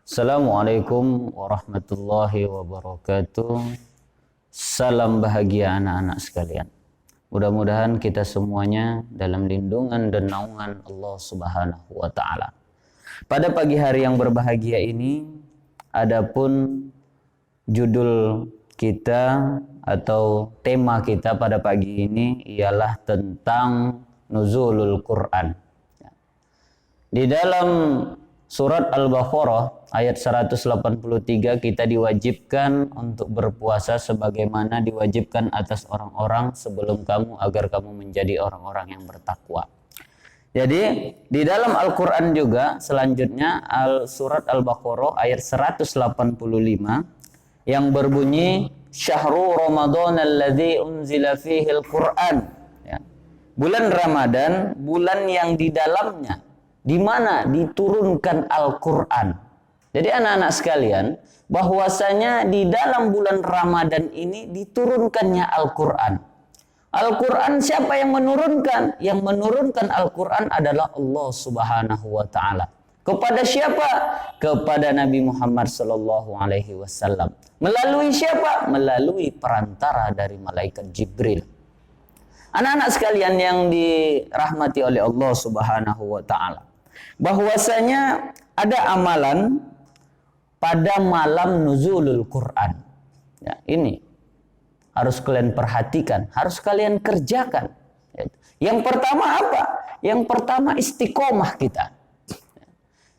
Assalamualaikum warahmatullahi wabarakatuh. Salam bahagia anak-anak sekalian. Mudah-mudahan kita semuanya dalam lindungan dan naungan Allah Subhanahu wa taala. Pada pagi hari yang berbahagia ini, adapun judul kita atau tema kita pada pagi ini ialah tentang nuzulul Quran. Di dalam surat Al-Baqarah ayat 183 kita diwajibkan untuk berpuasa sebagaimana diwajibkan atas orang-orang sebelum kamu agar kamu menjadi orang-orang yang bertakwa. Jadi di dalam Al-Quran juga selanjutnya surat Al-Baqarah ayat 185 yang berbunyi Syahrul Ramadan alladzi unzila fihil Quran. Ya. Bulan Ramadan, bulan yang di dalamnya di mana diturunkan Al-Quran. Jadi anak-anak sekalian, bahwasanya di dalam bulan Ramadan ini diturunkannya Al-Quran. Al-Quran siapa yang menurunkan? Yang menurunkan Al-Quran adalah Allah Subhanahu wa taala. Kepada siapa? Kepada Nabi Muhammad sallallahu alaihi wasallam. Melalui siapa? Melalui perantara dari malaikat Jibril. Anak-anak sekalian yang dirahmati oleh Allah Subhanahu wa taala, bahwasanya ada amalan pada malam nuzulul Quran. Ya, ini harus kalian perhatikan, harus kalian kerjakan. Yang pertama apa? Yang pertama istiqomah kita.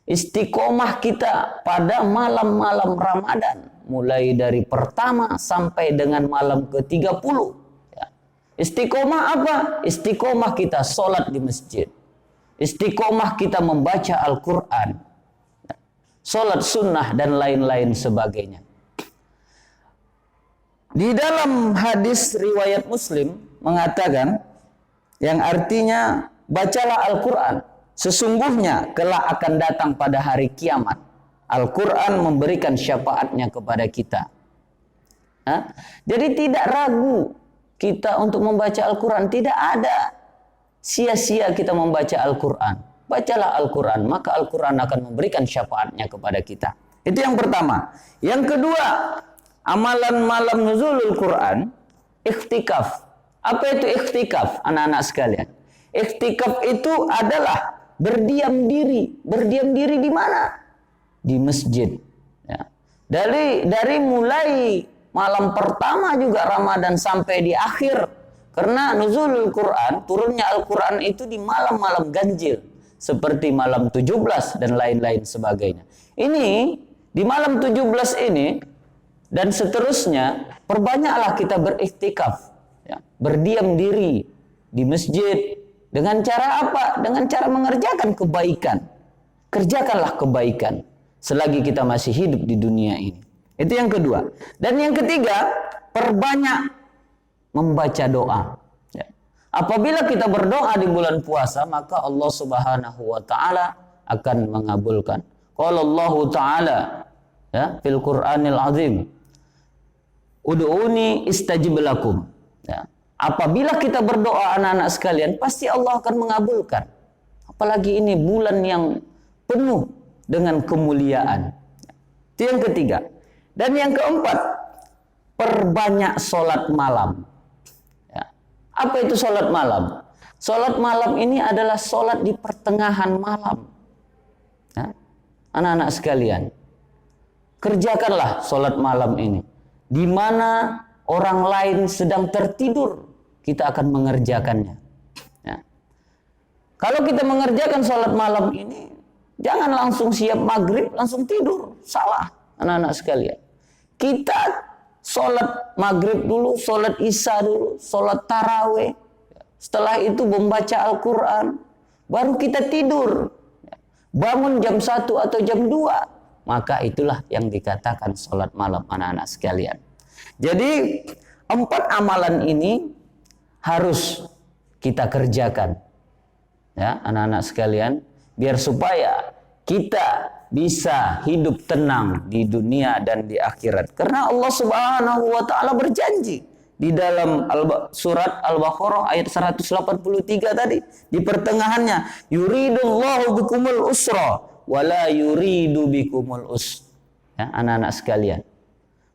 Istiqomah kita pada malam-malam Ramadan, mulai dari pertama sampai dengan malam ke-30. Ya. Istiqomah apa? Istiqomah kita sholat di masjid. Istiqomah kita membaca Al-Quran, sholat sunnah dan lain-lain sebagainya. Di dalam hadis riwayat Muslim mengatakan yang artinya bacalah Al-Quran, sesungguhnya kelak akan datang pada hari kiamat Al-Quran memberikan syafaatnya kepada kita. Jadi tidak ragu kita untuk membaca Al-Quran, tidak ada sia-sia kita membaca Al-Quran. Bacalah Al-Quran, maka Al-Quran akan memberikan syafaatnya kepada kita. Itu yang pertama. Yang kedua, amalan malam nuzulul Quran, ikhtikaf. Apa itu ikhtikaf, anak-anak sekalian? Ikhtikaf itu adalah berdiam diri. Berdiam diri di mana? Di masjid. Ya. Dari mulai malam pertama juga Ramadan sampai di akhir. Karena nuzulul Quran, turunnya Al-Quran itu di malam-malam ganjil. Seperti malam 17 dan lain-lain sebagainya. Ini, di malam 17 ini, dan seterusnya, perbanyaklah kita beriktikaf. Ya, berdiam diri di masjid. Dengan cara apa? Dengan cara mengerjakan kebaikan. Kerjakanlah kebaikan selagi kita masih hidup di dunia ini. Itu yang kedua. Dan yang ketiga, perbanyak membaca doa. Ya. Apabila kita berdoa di bulan puasa, maka Allah Subhanahu wa taala akan mengabulkan. Qala Allah taala ya fil Qur'anil azim, ud'uni istajib lakum. Ya. Apabila kita berdoa anak-anak sekalian, pasti Allah akan mengabulkan. Apalagi ini bulan yang penuh dengan kemuliaan. Itu yang ketiga. Dan yang keempat, perbanyak sholat malam. Apa itu sholat malam? Sholat malam ini adalah sholat di pertengahan malam. Ya. Anak-anak sekalian, kerjakanlah sholat malam ini. Di mana orang lain sedang tertidur, kita akan mengerjakannya. Ya. Kalau kita mengerjakan sholat malam ini, jangan langsung siap maghrib, langsung tidur. Salah, anak-anak sekalian. Kita sholat maghrib dulu, sholat isya dulu, sholat taraweh. Setelah itu membaca Al-Quran. Baru kita tidur. Bangun jam 1 atau jam 2. Maka itulah yang dikatakan sholat malam anak-anak sekalian. Jadi 4 amalan ini harus kita kerjakan. Ya, anak-anak sekalian. Biar supaya kita bisa hidup tenang di dunia dan di akhirat. Karena Allah Subhanahu wa taala berjanji di dalam surat Al-Baqarah ayat 183 tadi, di pertengahannya, yuridullahu bikumul usra wala yuridu bikumul us. Ya, anak-anak sekalian.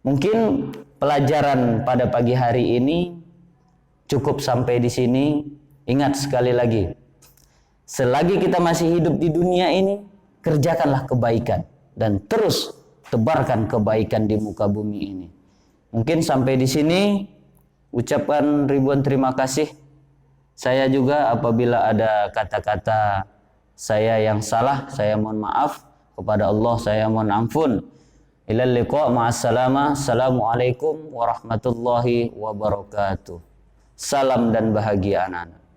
Mungkin pelajaran pada pagi hari ini cukup sampai di sini. Ingat sekali lagi, selagi kita masih hidup di dunia ini, kerjakanlah kebaikan dan terus tebarkan kebaikan di muka bumi ini. Mungkin sampai di sini, ucapkan ribuan terima kasih. Saya juga apabila ada kata-kata saya yang salah, saya mohon maaf. Kepada Allah saya mohon ampun. Ilal liqa ma'assalama. Assalamualaikum warahmatullahi wabarakatuh. Salam dan bahagia anak-anak.